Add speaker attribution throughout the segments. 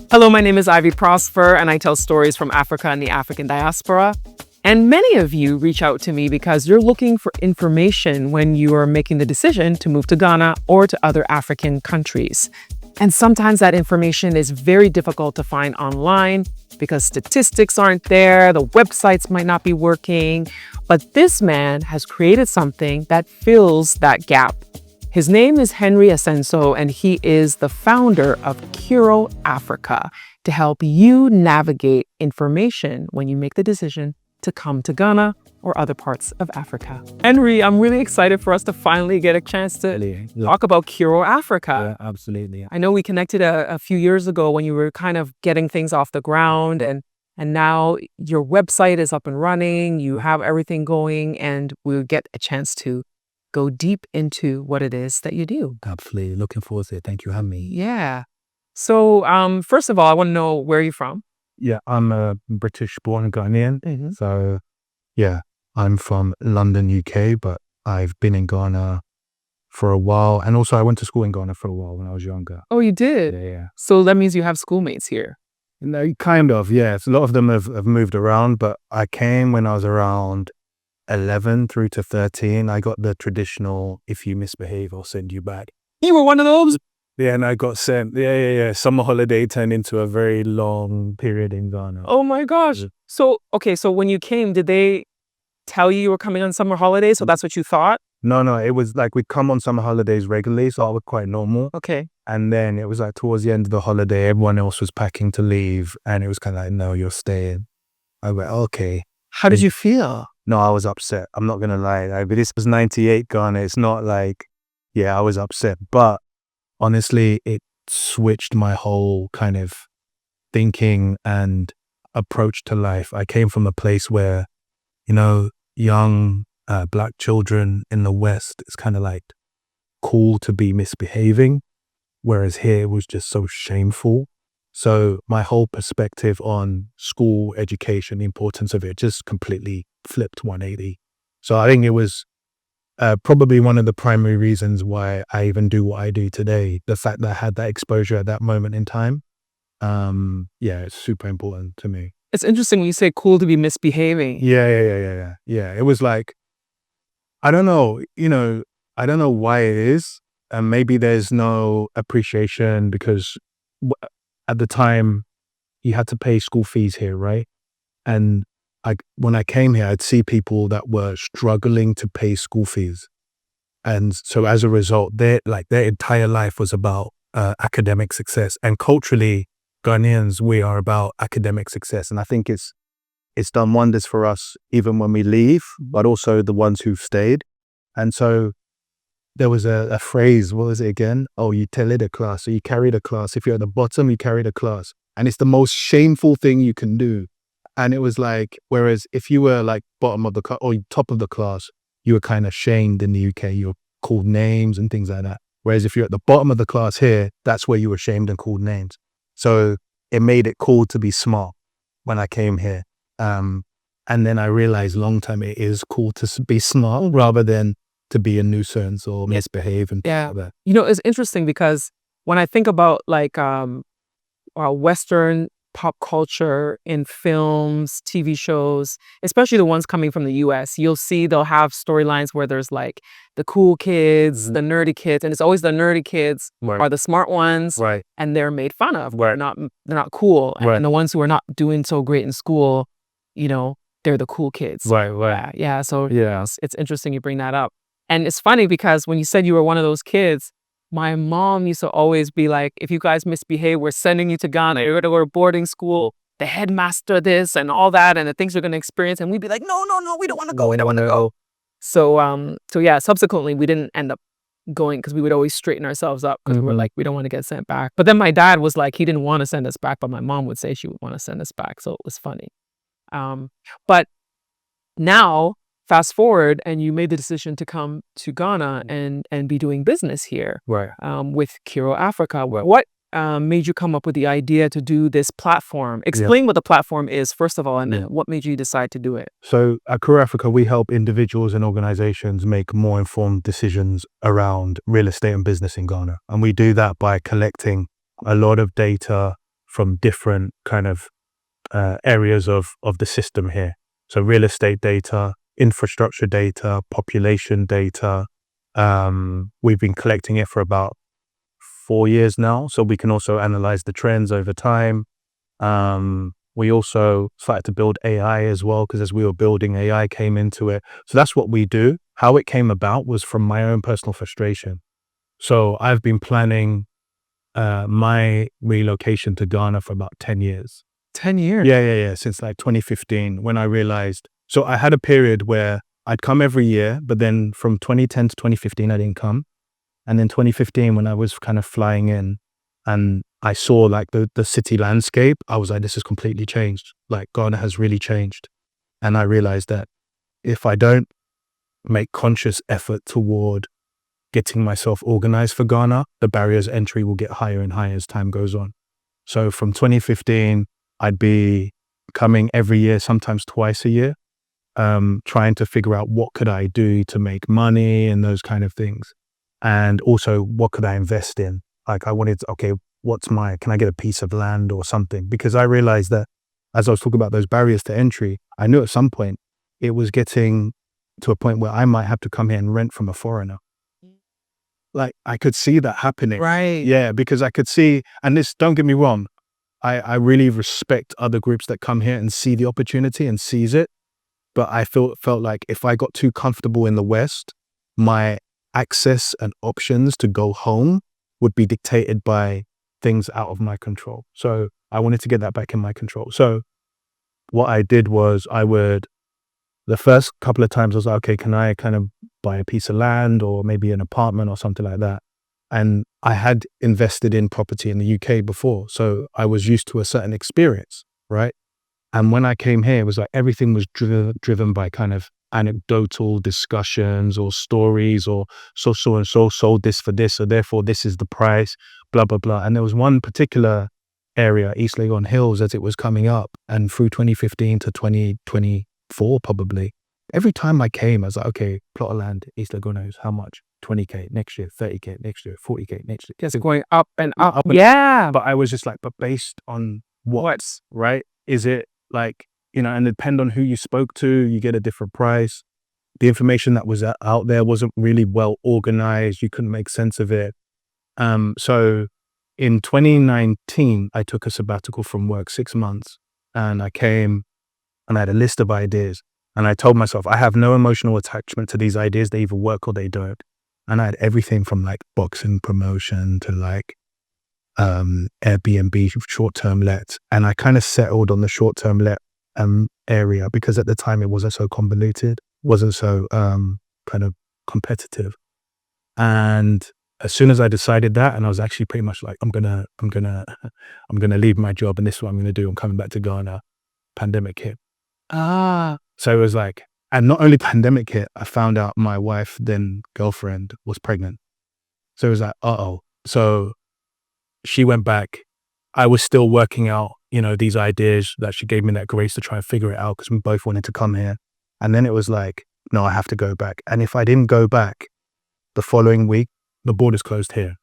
Speaker 1: Hello, my name is Ivy Prosper, and I tell stories from Africa and the African diaspora. And many of you reach out to me because you're looking for information when you are making the decision to move to Ghana or to other African countries. And sometimes that information is very difficult to find online because statistics aren't there, the websites might not be working. But this man has created something that fills that gap. His name is Henry Asenso, and he is the founder of Kuro Africa to help you navigate information when you make the decision to come to Ghana or other parts of Africa. Henry, I'm really excited for us to finally get a chance to talk about Kuro Africa.
Speaker 2: Yeah, absolutely.
Speaker 1: I know we connected a few years ago when you were kind of getting things off the ground, and now your website is up and running, you have everything going, and we'll get a chance to go deep into what it is that you do.
Speaker 2: Absolutely. Looking forward to it. Thank you for having me.
Speaker 1: Yeah. So first of all, I want to know where you're from.
Speaker 2: Yeah, I'm a British-born Ghanaian.
Speaker 1: Mm-hmm.
Speaker 2: So, yeah, I'm from London, UK, but I've been in Ghana for a while. And also I went to school in Ghana for a while when I was younger.
Speaker 1: Oh, you did?
Speaker 2: Yeah.
Speaker 1: So that means you have schoolmates here.
Speaker 2: No, kind of, yes. A lot of them have moved around, but I came when I was around 11 through to 13. I got the traditional, if you misbehave, I'll send you back.
Speaker 1: You were one of those?
Speaker 2: Yeah, and I got sent. Yeah. Summer holiday turned into a very long period in Ghana.
Speaker 1: Oh my gosh.
Speaker 2: Yeah.
Speaker 1: So when you came, did they tell you were coming on summer holidays? So that's what you thought?
Speaker 2: No, it was like we'd come on summer holidays regularly, so it was quite normal.
Speaker 1: Okay.
Speaker 2: And then it was like towards the end of the holiday, everyone else was packing to leave, and it was kind of like, no, you're staying. I went, okay.
Speaker 1: How did you feel?
Speaker 2: No, I was upset. I'm not going to lie. Like, this was 98 Ghana. It's not like, yeah, I was upset. But honestly, it switched my whole kind of thinking and approach to life. I came from a place where, young Black children in the West, it's kind of like cool to be misbehaving, whereas here it was just so shameful. So my whole perspective on school education, the importance of it, just completely flipped 180. So I think it was probably one of the primary reasons why I even do what I do today. The fact that I had that exposure at that moment in time. It's super important to me.
Speaker 1: It's interesting when you say cool to be misbehaving.
Speaker 2: Yeah. It was like, I don't know, I don't know why it is. And maybe there's no appreciation because at the time you had to pay school fees here, right? And when I came here, I'd see people that were struggling to pay school fees. And so as a result, their entire life was about academic success. And culturally, Ghanaians, we are about academic success. And I think it's done wonders for us, even when we leave, but also the ones who've stayed. And so there was a phrase, what was it again? Oh, you tell it a class. So you carry the class. If you're at the bottom, you carry the class. And it's the most shameful thing you can do. And it was like, whereas if you were like bottom of the class or top of the class, you were kind of shamed in the UK. You were called names and things like that. Whereas if you're at the bottom of the class here, that's where you were shamed and called names. So it made it cool to be smart when I came here. And then I realized long term, it is cool to be smart rather than to be a nuisance or misbehave and things like that.
Speaker 1: It's interesting because when I think about like Western pop culture in films, TV shows, especially the ones coming from the US, you'll see they'll have storylines where there's like the cool kids, the nerdy kids, and it's always the nerdy kids are the smart ones,
Speaker 2: right?
Speaker 1: And they're made fun of.
Speaker 2: Right.
Speaker 1: They're not cool,
Speaker 2: right.
Speaker 1: And the ones who are not doing so great in school, they're the cool kids,
Speaker 2: right.
Speaker 1: Yeah. So it's interesting you bring that up, and it's funny because when you said you were one of those kids, my mom used to always be like, if you guys misbehave, we're sending you to Ghana. You're going to go to boarding school, the headmaster this and all that, and the things you're going to experience. And we'd be like, no, we don't want to go. We don't want to go. So subsequently, we didn't end up going because we would always straighten ourselves up because we were like, we don't want to get sent back. But then my dad was like, he didn't want to send us back, but my mom would say she would want to send us back. So it was funny. But now, fast forward, and you made the decision to come to Ghana and be doing business here,
Speaker 2: right?
Speaker 1: With Kuro Africa. What made you come up with the idea to do this platform? Explain what the platform is, first of all, and then what made you decide to do it?
Speaker 2: So at Kuro Africa, we help individuals and organizations make more informed decisions around real estate and business in Ghana. And we do that by collecting a lot of data from different kind of areas of the system here. So real estate data, infrastructure data, population data. We've been collecting it for about 4 years now, so we can also analyze the trends over time. We also started to build AI as well, because as we were building, AI came into it. So that's what we do. How it came about was from my own personal frustration. So I've been planning my relocation to Ghana for about 10 years.
Speaker 1: 10 years.
Speaker 2: Yeah. Since like 2015, when I realized. So I had a period where I'd come every year, but then from 2010 to 2015, I didn't come. And then 2015, when I was kind of flying in and I saw like the city landscape, I was like, this has completely changed. Like Ghana has really changed. And I realized that if I don't make conscious effort toward getting myself organized for Ghana, the barriers to entry will get higher and higher as time goes on. So from 2015, I'd be coming every year, sometimes twice a year, trying to figure out what could I do to make money and those kind of things. And also, what could I invest in? Like I wanted, okay, can I get a piece of land or something? Because I realized that as I was talking about those barriers to entry, I knew at some point it was getting to a point where I might have to come here and rent from a foreigner. Like I could see that happening.
Speaker 1: Right.
Speaker 2: Yeah, because I could see, and this, don't get me wrong, I really respect other groups that come here and see the opportunity and seize it. But I felt like if I got too comfortable in the West, my access and options to go home would be dictated by things out of my control. So I wanted to get that back in my control. So what I did was the first couple of times I was like, okay, can I kind of buy a piece of land or maybe an apartment or something like that? And I had invested in property in the UK before, so I was used to a certain experience, right? And when I came here, it was like everything was driven by kind of anecdotal discussions or stories, or so and so sold this for this, so therefore this is the price, blah, blah, blah. And there was one particular area, East Legon Hills, as it was coming up, and through 2015 to 2024 probably, every time I came, I was like, okay, plot of land, East Legon Hills, how much? 20K next year, 30K next year, 40K next year.
Speaker 1: Yes, going up and up.
Speaker 2: and-
Speaker 1: Yeah.
Speaker 2: But I was just like, but based on what? Right? Is it like, and depend on who you spoke to, you get a different price. The information that was out there wasn't really well organized. You couldn't make sense of it. So in 2019, I took a sabbatical from work, 6 months, and I came and I had a list of ideas. And I told myself, I have no emotional attachment to these ideas. They either work or they don't. And I had everything from like boxing promotion to like Airbnb short-term let. And I kind of settled on the short-term let area because at the time it wasn't so convoluted, wasn't so kind of competitive. And as soon as I decided that, and I was actually pretty much like, I'm gonna leave my job and this is what I'm gonna do. I'm coming back to Ghana. Pandemic hit. So it was like, and not only pandemic hit, I found out my wife, then girlfriend, was pregnant. So it was like, So she went back. I was still working out, these ideas that she gave me that grace to try and figure it out because we both wanted to come here. And then it was like, no, I have to go back. And if I didn't go back the following week, the borders closed here.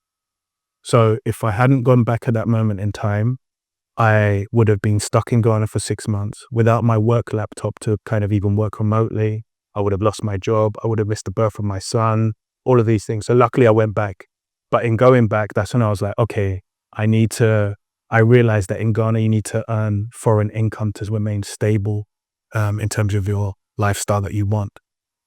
Speaker 2: So if I hadn't gone back at that moment in time, I would have been stuck in Ghana for 6 months without my work laptop to kind of even work remotely. I would have lost my job. I would have missed the birth of my son, all of these things. So luckily I went back. But in going back, that's when I was like, okay, I realized that in Ghana, you need to earn foreign income to remain stable in terms of your lifestyle that you want.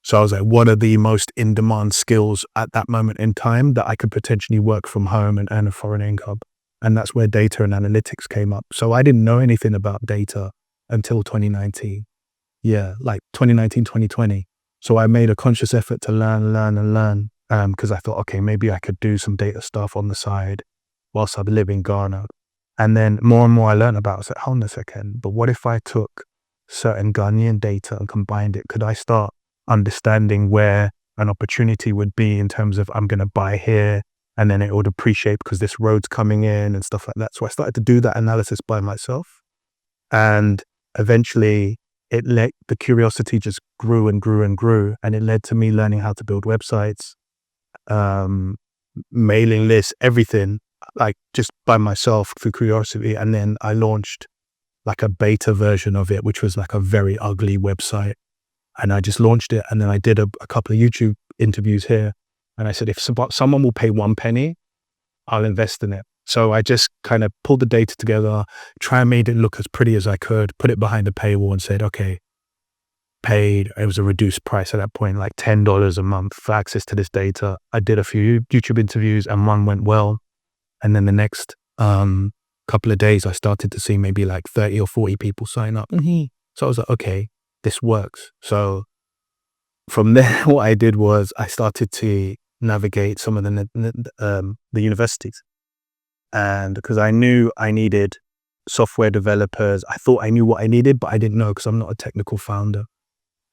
Speaker 2: So I was like, what are the most in-demand skills at that moment in time that I could potentially work from home and earn a foreign income? And that's where data and analytics came up. So I didn't know anything about data until 2019. Yeah, like 2019, 2020. So I made a conscious effort to learn, because I thought, okay, maybe I could do some data stuff on the side whilst I live in Ghana. And then more and more I learned about it. I was like, hold on a second, but what if I took certain Ghanaian data and combined it? Could I start understanding where an opportunity would be in terms of I'm going to buy here and then it would appreciate because this road's coming in and stuff like that. So I started to do that analysis by myself. And eventually the curiosity just grew and grew and grew. And it led to me learning how to build websites, mailing lists, everything. like just by myself through curiosity. And then I launched like a beta version of it, which was like a very ugly website. And I just launched it. And then I did a couple of YouTube interviews here. And I said, if someone will pay 1 penny, I'll invest in it. So I just kind of pulled the data together, try and made it look as pretty as I could, put it behind the paywall and said, okay, paid. It was a reduced price at that point, like $10 a month for access to this data. I did a few YouTube interviews and one went well. And then the next couple of days, I started to see maybe like 30 or 40 people sign up. So I was like, okay, this works. So from there, what I did was I started to navigate some of the universities. And because I knew I needed software developers, I thought I knew what I needed, but I didn't know because I'm not a technical founder.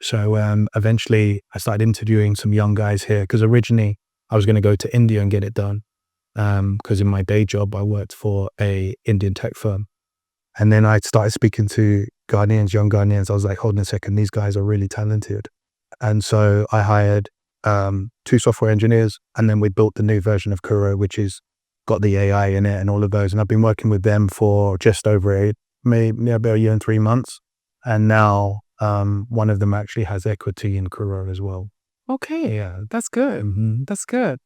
Speaker 2: So eventually I started interviewing some young guys here because originally I was going to go to India and get it done. Because in my day job, I worked for a Indian tech firm. And then I started speaking to Ghanaians, young Ghanaians. I was like, hold on a second, these guys are really talented. And so I hired 2 software engineers, and then we built the new version of Kuro, which is got the AI in it and all of those. And I've been working with them for just over maybe about a year and 3 months. And now one of them actually has equity in Kuro as well.
Speaker 1: Okay,
Speaker 2: Yeah.
Speaker 1: that's good. That's good.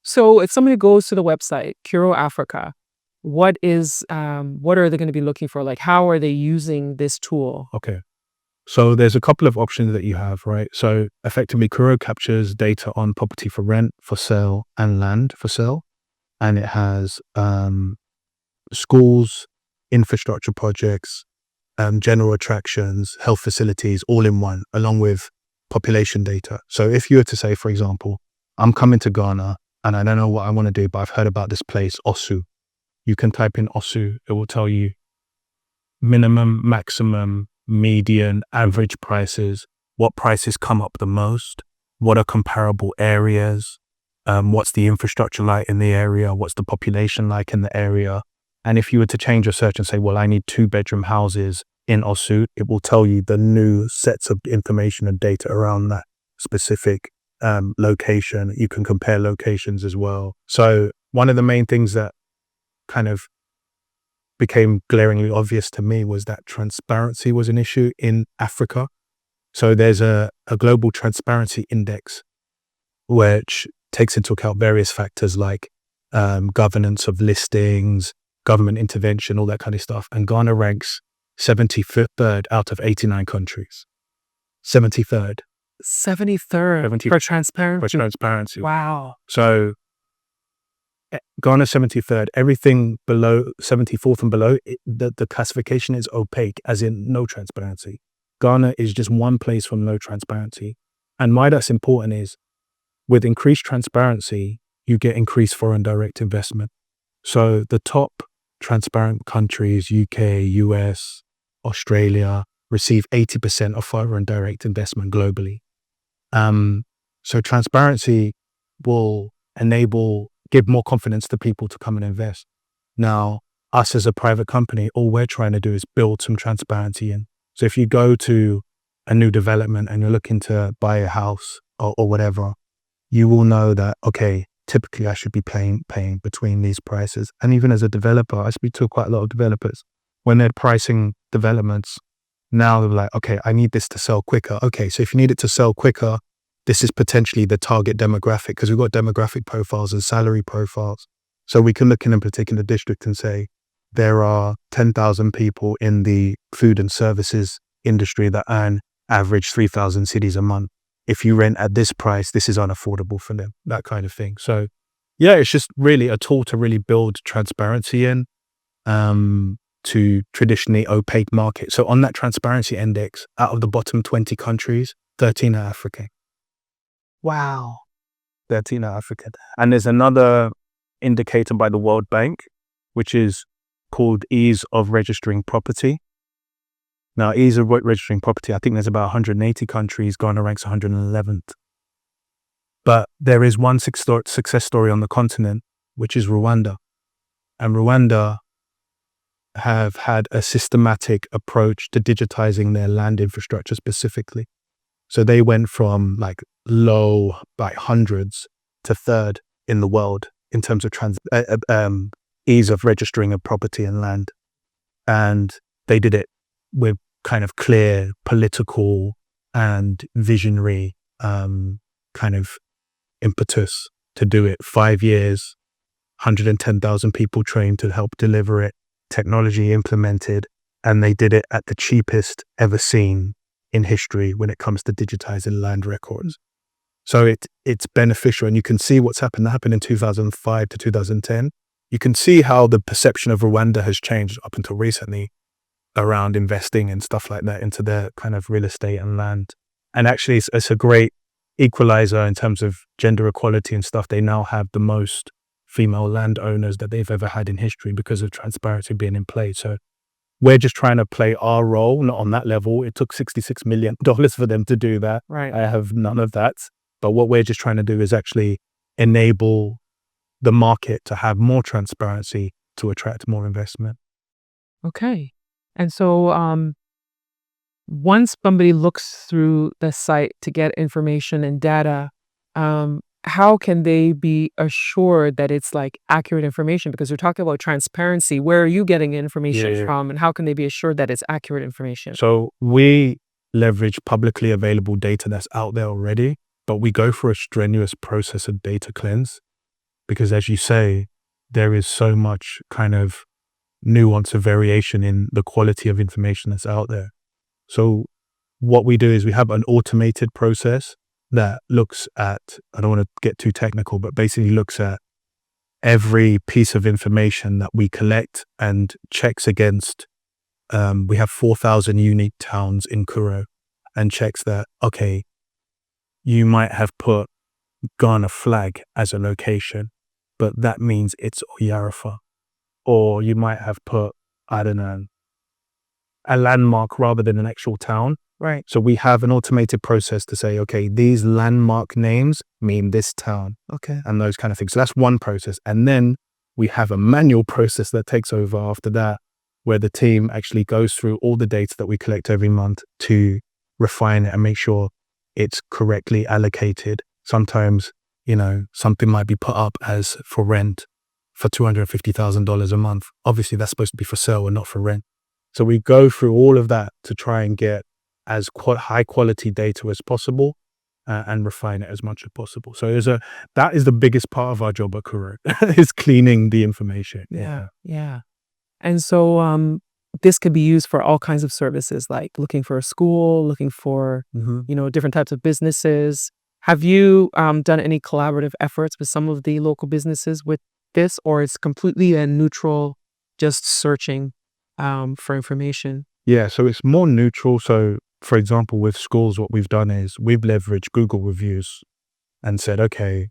Speaker 1: So if somebody goes to the website, Kuro Africa, what are they going to be looking for? Like, how are they using this tool?
Speaker 2: Okay. So there's a couple of options that you have, right? So effectively, Kuro captures data on property for rent, for sale, and land for sale. And it has schools, infrastructure projects, general attractions, health facilities, all in one, along with population data. So if you were to say, for example, I'm coming to Ghana and I don't know what I want to do, but I've heard about this place, Osu. You can type in Osu. It will tell you minimum, maximum, median, average prices, what prices come up the most, what are comparable areas, what's the infrastructure like in the area, what's the population like in the area. And if you were to change your search and say, well, I need 2-bedroom houses in Osu, it will tell you the new sets of information and data around that specific location. You can compare locations as well. So one of the main things that kind of became glaringly obvious to me was that transparency was an issue in Africa. So there's a global transparency index, which takes into account various factors like governance of listings, government intervention, all that kind of stuff. And Ghana ranks 73rd out of 89 countries. 73rd.
Speaker 1: 73rd for transparency.
Speaker 2: For transparency.
Speaker 1: Wow.
Speaker 2: So Ghana 73rd, everything below 74th and below, the classification is opaque, as in no transparency. Ghana is just one place from no transparency. And why that's important is with increased transparency, you get increased foreign direct investment. So the top transparent countries, UK, US, Australia, receive 80% of foreign direct investment globally. So transparency will give more confidence to people to come and invest. Now, us as a private company, all we're trying to do is build some transparency in. So if you go to a new development and you're looking to buy a house or whatever, you will know that, okay, typically I should be paying between these prices. And even as a developer, I speak to quite a lot of developers. When they're pricing developments, now they're like, okay, I need this to sell quicker. Okay, so if you need it to sell quicker, this is potentially the target demographic, because we've got demographic profiles and salary profiles. So we can look in a particular district and say, there are 10,000 people in the food and services industry that earn average 3,000 cedis a month. If you rent at this price, this is unaffordable for them, that kind of thing. So yeah, it's just really a tool to really build transparency in to traditionally opaque markets. So on that transparency index, out of the bottom 20 countries, 13 are African.
Speaker 1: Wow.
Speaker 2: 13 are African. And there's another indicator by the World Bank, which is called ease of registering property. Now, ease of registering property, I think there's about 180 countries. Ghana ranks 111th. But there is one success story on the continent, which is Rwanda. And Rwanda have had a systematic approach to digitizing their land infrastructure specifically. So they went from like low by hundreds to third in the world in terms of ease of registering of property and land. And they did it with kind of clear political and visionary kind of impetus to do it. 5 years, 110,000 people trained to help deliver it, technology implemented, and they did it at the cheapest ever seen in history when it comes to digitizing land records. So it's beneficial, and you can see what's happened. That happened in 2005 to 2010. You can see how the perception of Rwanda has changed up until recently around investing and stuff like that into their kind of real estate and land. And actually, it's a great equalizer in terms of gender equality and stuff. They now have the most female landowners that they've ever had in history because of transparency being in place. So we're just trying to play our role, not on that level. It took $66 million for them to do that.
Speaker 1: Right.
Speaker 2: I have none of that. But what we're just trying to do is actually enable the market to have more transparency to attract more investment.
Speaker 1: Okay. And so once somebody looks through the site to get information and data, how can they be assured that it's like accurate information? Because we're talking about transparency. Where are you getting information from, and how can they be assured that it's accurate information?
Speaker 2: So we leverage publicly available data that's out there already, but we go for a strenuous process of data cleanse because, as you say, there is so much kind of nuance of variation in the quality of information that's out there. So what we do is we have an automated process that looks at, I don't want to get too technical, but basically looks at every piece of information that we collect and checks against, we have 4,000 unique towns in Kuro, and checks that, okay, you might have put Ghana flag as a location, but that means it's Oyarafa. Or you might have put, I don't know, a landmark rather than an actual town.
Speaker 1: Right.
Speaker 2: So we have an automated process to say, okay, these landmark names mean this town.
Speaker 1: Okay.
Speaker 2: And those kind of things. So that's one process. And then we have a manual process that takes over after that, where the team actually goes through all the data that we collect every month to refine it and make sure it's correctly allocated. Sometimes, something might be put up as for rent for $250,000 a month. Obviously, that's supposed to be for sale and not for rent. So we go through all of that to try and get as high quality data as possible and refine it as much as possible. So that is the biggest part of our job at Kuro, is cleaning the information.
Speaker 1: Yeah. And so this could be used for all kinds of services, like looking for a school, looking for, different types of businesses. Have you done any collaborative efforts with some of the local businesses with this, or it's completely a neutral, just searching for information?
Speaker 2: Yeah, so it's more neutral. So for example, with schools, what we've done is we've leveraged Google reviews and said, okay,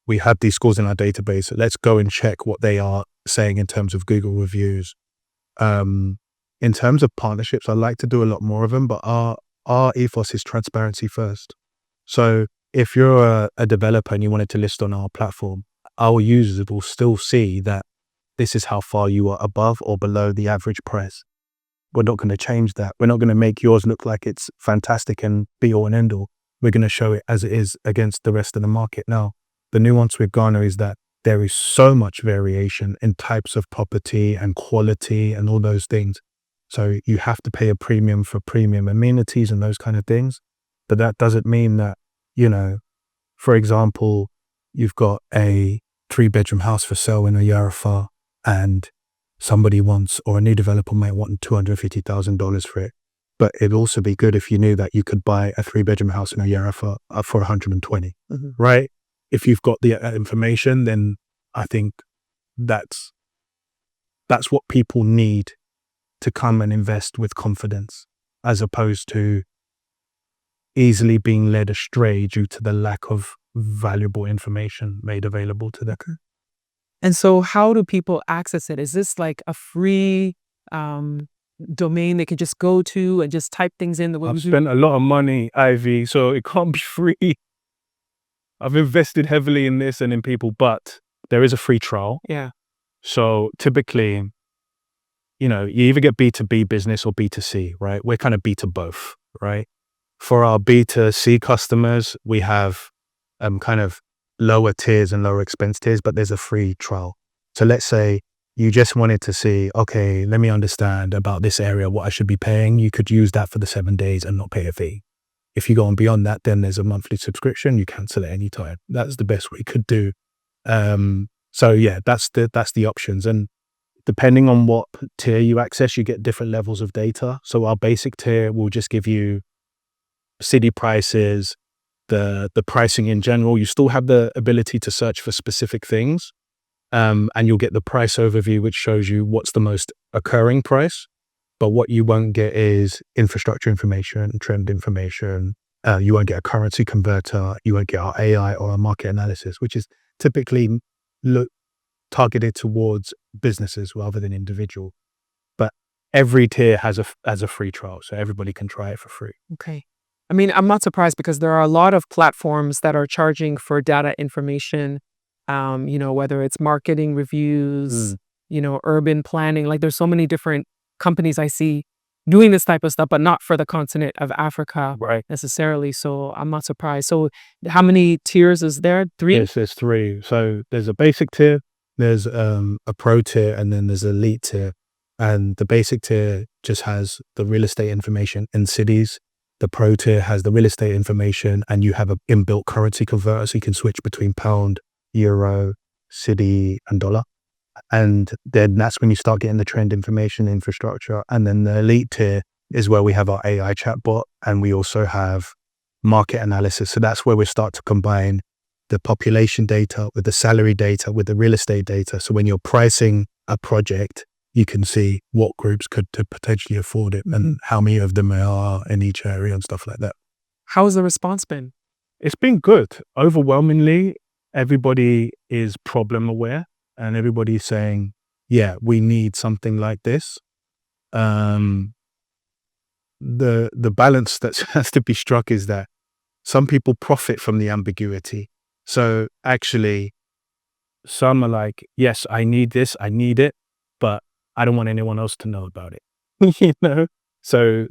Speaker 2: we have these schools in our database. Let's go and check what they are saying in terms of Google reviews. In terms of partnerships, I like to do a lot more of them, but our ethos is transparency first. So if you're a developer and you wanted to list on our platform, our users will still see that this is how far you are above or below the average price. We're not going to change that. We're not going to make yours look like it's fantastic and be all and end all. We're going to show it as it is against the rest of the market. Now, the nuance with Ghana is that there is so much variation in types of property and quality and all those things. So you have to pay a premium for premium amenities and those kind of things. But that doesn't mean that, for example, you've got a 3-bedroom house for sale in Oyarafa and somebody wants, or a new developer might want $250,000 for it. But it'd also be good if you knew that you could buy a 3-bedroom house in Oyarafa for 120, right? If you've got the information, then I think that's what people need to come and invest with confidence, as opposed to easily being led astray due to the lack of valuable information made available to them.
Speaker 1: And so how do people access it? Is this like a free domain they could just go to and just type things in?
Speaker 2: I've spent a lot of money, Ivy, so it can't be free. I've invested heavily in this and in people, but there is a free trial.
Speaker 1: Yeah.
Speaker 2: So typically, you either get B2B business or B2C, right? We're kind of B to both, right? For our B2C customers, we have kind of lower tiers and lower expense tiers, but there's a free trial. So let's say you just wanted to see, okay, let me understand about this area, what I should be paying. You could use that for the 7 days and not pay a fee. If you go on beyond that, then there's a monthly subscription. You cancel at any time. That's the best we could do. So yeah, that's the options. And depending on what tier you access, you get different levels of data. So our basic tier will just give you city prices, the pricing in general. You still have the ability to search for specific things. And you'll get the price overview, which shows you what's the most occurring price. But what you won't get is infrastructure information, trend information. You won't get a currency converter. You won't get our AI or our market analysis, which is typically targeted towards businesses rather than individual. But every tier has a free trial, so everybody can try it for free.
Speaker 1: Okay. I mean, I'm not surprised because there are a lot of platforms that are charging for data information, whether it's marketing reviews, urban planning. Like there's so many different companies I see doing this type of stuff, but not for the continent of Africa necessarily. So I'm not surprised. So how many tiers is there? 3?
Speaker 2: Yes, there's 3. So there's a basic tier, there's a pro tier, and then there's elite tier. And the basic tier just has the real estate information in cities. The pro tier has the real estate information, and you have an inbuilt currency converter, so you can switch between pound, euro, city, and dollar. And then that's when you start getting the trend information, infrastructure. And then the elite tier is where we have our AI chatbot, and we also have market analysis. So that's where we start to combine the population data with the salary data with the real estate data. So when you're pricing a project, you can see what groups could potentially afford it and how many of them there are in each area and stuff like that.
Speaker 1: How has the response been?
Speaker 2: It's been good. Overwhelmingly, everybody is problem aware and everybody's saying, yeah, we need something like this. The balance that has to be struck is that some people profit from the ambiguity. So actually, some are like, yes, I need this, I need it, but I don't want anyone else to know about it. So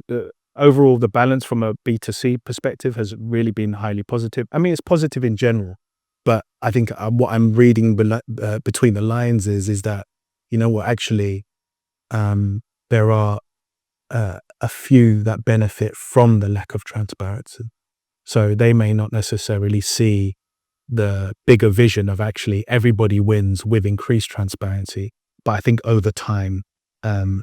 Speaker 2: overall, the balance from a B2C perspective has really been highly positive. I mean, it's positive in general, but I think what I'm reading between the lines is that, actually, there are a few that benefit from the lack of transparency. So they may not necessarily see the bigger vision of actually everybody wins with increased transparency. But I think over time,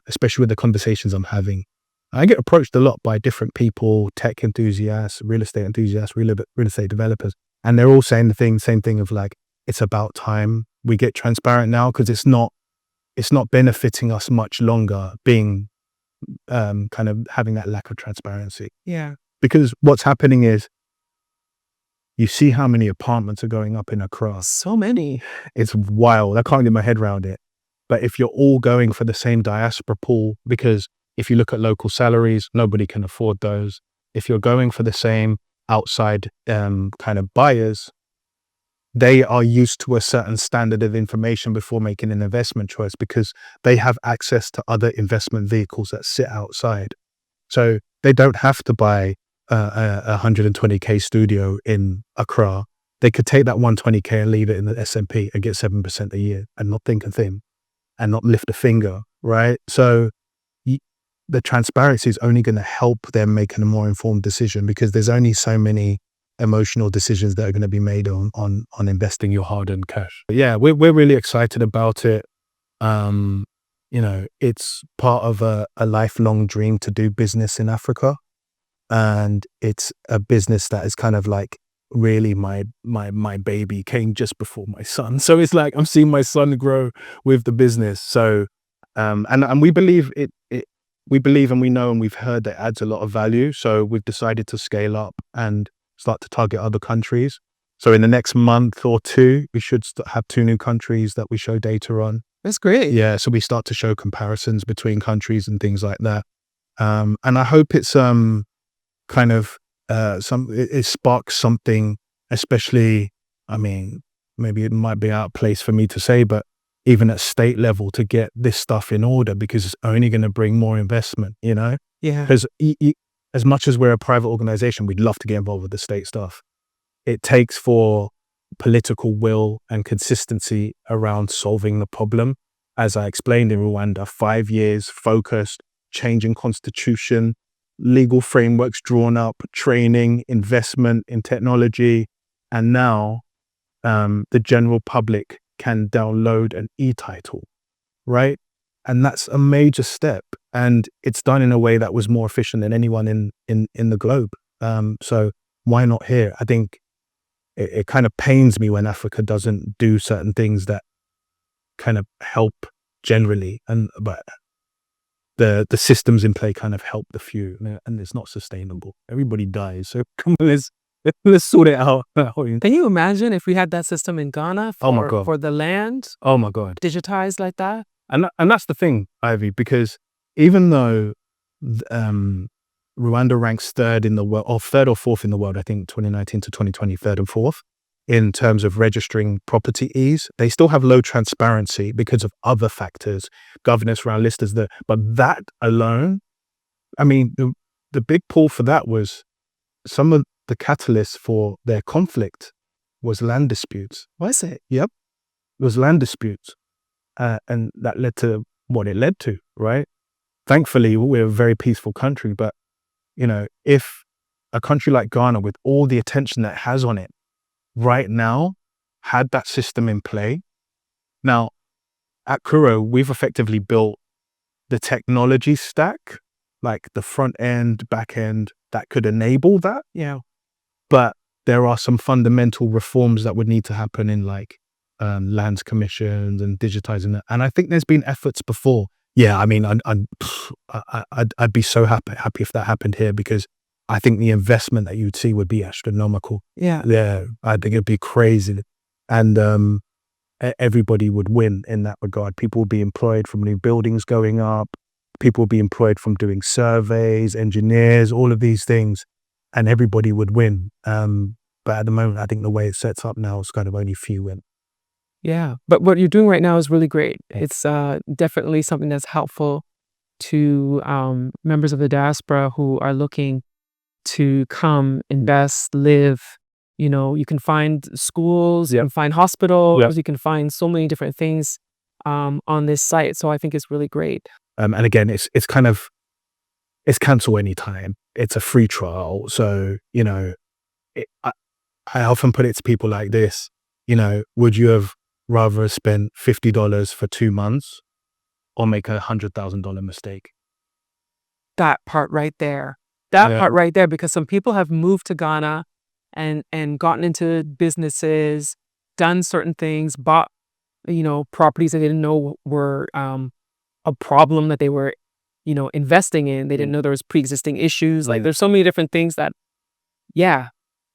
Speaker 2: especially with the conversations I'm having, I get approached a lot by different people, tech enthusiasts, real estate enthusiasts, real estate developers. And they're all saying the same thing of like, it's about time we get transparent now, because it's not benefiting us much longer being kind of having that lack of transparency.
Speaker 1: Yeah.
Speaker 2: Because what's happening is, you see how many apartments are going up in Accra.
Speaker 1: So many.
Speaker 2: It's wild. I can't get my head around it. But if you're all going for the same diaspora pool, because if you look at local salaries, nobody can afford those. If you're going for the same outside kind of buyers, they are used to a certain standard of information before making an investment choice, because they have access to other investment vehicles that sit outside. So they don't have to buy a 120K studio in Accra. They could take that 120K and leave it in the S&P and get 7% a year and not think a thing and not lift a finger, right? So the transparency is only going to help them make a more informed decision, because there's only so many emotional decisions that are going to be made on investing your hard-earned cash. But yeah, we're really excited about it. It's part of a lifelong dream to do business in Africa. And it's a business that is kind of like really my baby, came just before my son. So it's like I'm seeing my son grow with the business. So and we believe we believe and we know and we've heard that it adds a lot of value. So we've decided to scale up and start to target other countries. So in the next month or 2, we should have 2 new countries that we show data on.
Speaker 1: That's great.
Speaker 2: Yeah, so we start to show comparisons between countries and things like that. And I hope it's kind of it sparks something, especially, I mean, maybe it might be out of place for me to say, but even at state level, to get this stuff in order, because it's only going to bring more investment,
Speaker 1: Yeah.
Speaker 2: Because as much as we're a private organization, we'd love to get involved with the state stuff. It takes for political will and consistency around solving the problem. As I explained in Rwanda, 5 years focused, changing constitution, legal frameworks drawn up, training, investment in technology, and now the general public can download an e-title, right? And that's a major step, and it's done in a way that was more efficient than anyone in the globe. So why not here? I think it kind of pains me when Africa doesn't do certain things that kind of help generally, but the systems in play kind of help the few, and it's not sustainable. Everybody dies, so come on, let's sort it out.
Speaker 1: Can you imagine if we had that system in Ghana
Speaker 2: Oh my God.
Speaker 1: for the land
Speaker 2: Oh my God.
Speaker 1: digitized like that?
Speaker 2: And that's the thing, Ivy, because even though Rwanda ranks third in the world, or third or fourth in the world, I think 2019 to 2020, third and fourth, in terms of registering property ease, they still have low transparency because of other factors, governance around listers. But that alone, I mean, the big pull for that was some of the catalysts for their conflict was land disputes.
Speaker 1: Was it?
Speaker 2: Yep. It was land disputes. And that led to what it led to, right? Thankfully, we're a very peaceful country, but, if a country like Ghana, with all the attention that it has on it right now, had that system in play. Now, at Kuro, we've effectively built the technology stack, like the front end, back end, that could enable that.
Speaker 1: Yeah.
Speaker 2: But there are some fundamental reforms that would need to happen in lands commissions and digitizing that. And I think there's been efforts before. Yeah, I mean, I'd be so happy if that happened here, because I think the investment that you'd see would be astronomical.
Speaker 1: Yeah.
Speaker 2: Yeah, I think it'd be crazy. And everybody would win in that regard. People would be employed from new buildings going up. People would be employed from doing surveys, engineers, all of these things, and everybody would win. But at the moment, I think the way it sets up now is kind of only few win.
Speaker 1: Yeah. But what you're doing right now is really great. It's definitely something that's helpful to members of the diaspora who are looking to come, invest, live. You can find schools, you can find hospitals, you can find so many different things on this site. So I think it's really great.
Speaker 2: And again, it's cancel anytime. It's a free trial. So, I often put it to people like this, would you have rather spent $50 for 2 months or make $100,000 mistake?
Speaker 1: That part right there. Part right there, because some people have moved to Ghana and gotten into businesses, done certain things, bought, properties that they didn't know were a problem that they were, investing in. They didn't know there was pre-existing issues. Like, there's so many different things that,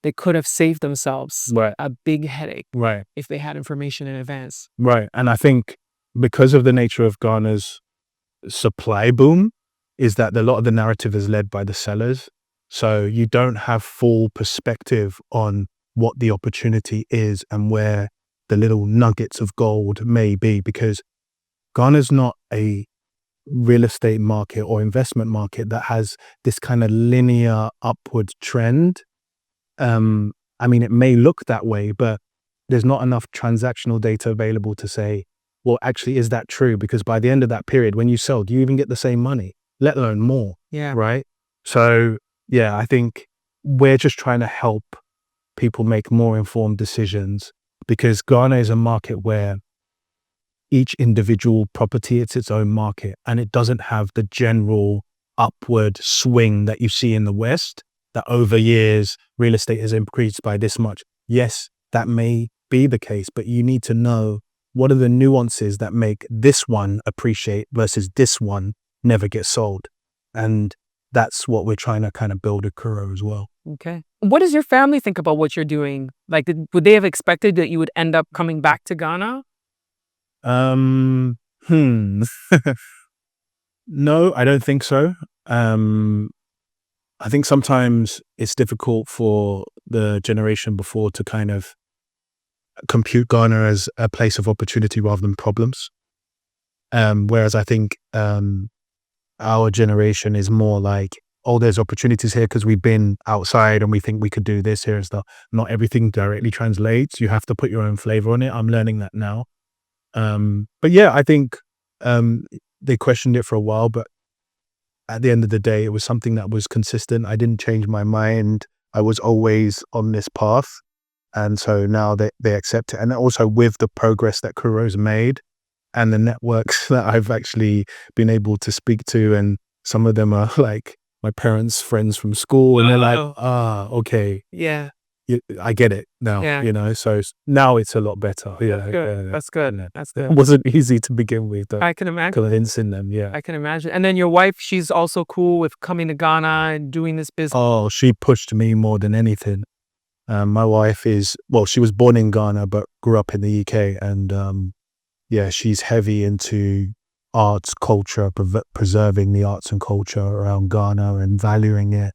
Speaker 1: they could have saved themselves a big headache if they had information in advance.
Speaker 2: Right. And I think because of the nature of Ghana's supply boom, is that a lot of the narrative is led by the sellers. So you don't have full perspective on what the opportunity is and where the little nuggets of gold may be, because Ghana's not a real estate market or investment market that has this kind of linear upward trend. I mean, it may look that way, but there's not enough transactional data available to say, well, actually, is that true? Because by the end of that period, when you sell, do you even get the same money, let alone more?
Speaker 1: Yeah.
Speaker 2: Right. So, yeah, I think we're just trying to help people make more informed decisions, because Ghana is a market where each individual property, it's its own market, and it doesn't have the general upward swing that you see in the West, that over years real estate has increased by this much. Yes, that may be the case, but you need to know what are the nuances that make this one appreciate versus this one never get sold. And that's what we're trying to kind of build at Kuro as well.
Speaker 1: Okay. What does your family think about what you're doing? Like, would they have expected that you would end up coming back to Ghana?
Speaker 2: No, I don't think so. I think sometimes it's difficult for the generation before to kind of compute Ghana as a place of opportunity rather than problems. Whereas I think our generation is more like, oh, there's opportunities here because we've been outside and we think we could do this here and stuff. Not everything directly translates. You have to put your own flavor on it. I'm learning that now. But yeah, I think they questioned it for a while, but at the end of the day, it was something that was consistent. I didn't change my mind. I was always on this path. And so now they accept it. And also with the progress that Kuro's made and the networks that I've actually been able to speak to, and some of them are like my parents' friends from school, and they're like, okay.
Speaker 1: Yeah.
Speaker 2: I get it now,
Speaker 1: Yeah.
Speaker 2: so now it's a lot better. Yeah.
Speaker 1: That's good. That's good.
Speaker 2: Yeah.
Speaker 1: That's
Speaker 2: It
Speaker 1: good.
Speaker 2: wasn't easy to begin with, though,
Speaker 1: I can imagine.
Speaker 2: convincing them. Yeah.
Speaker 1: I can imagine. And then your wife, she's also cool with coming to Ghana and doing this business.
Speaker 2: Oh, she pushed me more than anything. My wife she was born in Ghana, but grew up in the UK. And yeah, she's heavy into arts, culture, preserving the arts and culture around Ghana and valuing it.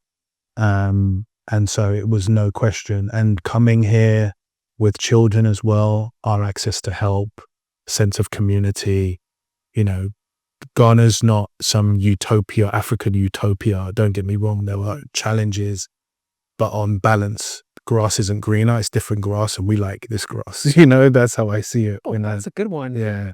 Speaker 2: And so it was no question. And coming here with children as well, our access to help, sense of community, Ghana's not some utopia, African utopia. Don't get me wrong. There were challenges, but on balance, grass isn't greener. It's different grass, and we like this grass. That's how I see it.
Speaker 1: Oh, that's a good one.
Speaker 2: Yeah.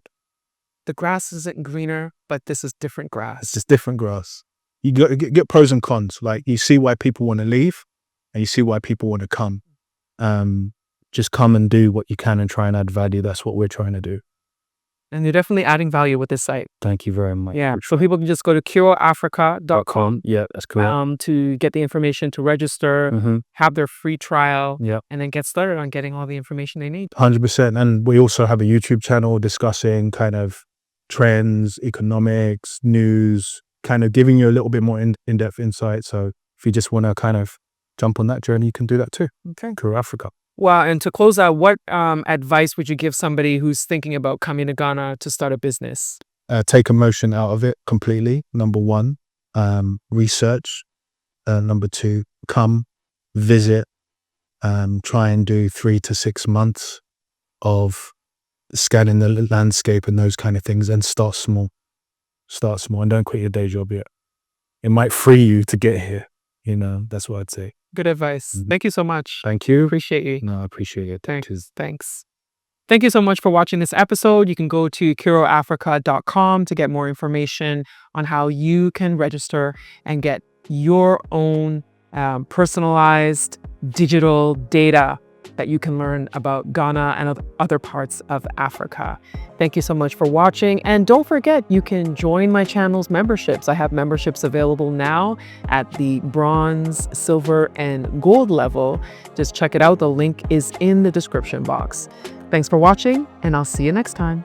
Speaker 1: The grass isn't greener, but this is different grass.
Speaker 2: It's just different grass. You get pros and cons. Like, you see why people want to leave, and you see why people want to come. Just come and do what you can and try and add value. That's what we're trying to do.
Speaker 1: And you're definitely adding value with this site.
Speaker 2: Thank you very much.
Speaker 1: Yeah. So people can just go to kuroafrica.com.
Speaker 2: Yeah, that's correct.
Speaker 1: To get the information to register, have their free trial, and then get started on getting all the information they need.
Speaker 2: 100%. And we also have a YouTube channel discussing kind of trends, economics, news, kind of giving you a little bit more in-depth insight. So if you just want to kind of jump on that journey, you can do that too.
Speaker 1: Okay.
Speaker 2: Kuro Africa.
Speaker 1: Well, and to close out, what advice would you give somebody who's thinking about coming to Ghana to start a business?
Speaker 2: Take emotion out of it completely. Number one, research. Number two, come, visit, try and do 3 to 6 months of scanning the landscape and those kind of things, and start small. Start small and don't quit your day job yet. It might free you to get here. That's what I'd say.
Speaker 1: Good advice. Thank you so much.
Speaker 2: Thank you.
Speaker 1: Appreciate you.
Speaker 2: No, I appreciate it.
Speaker 1: Thanks. Thank you so much for watching this episode. You can go to kuroafrica.com to get more information on how you can register and get your own personalized digital data that you can learn about Ghana and other parts of Africa. Thank you so much for watching. And don't forget, you can join my channel's memberships. I have memberships available now at the bronze, silver, and gold level. Just check it out. The link is in the description box. Thanks for watching, and I'll see you next time.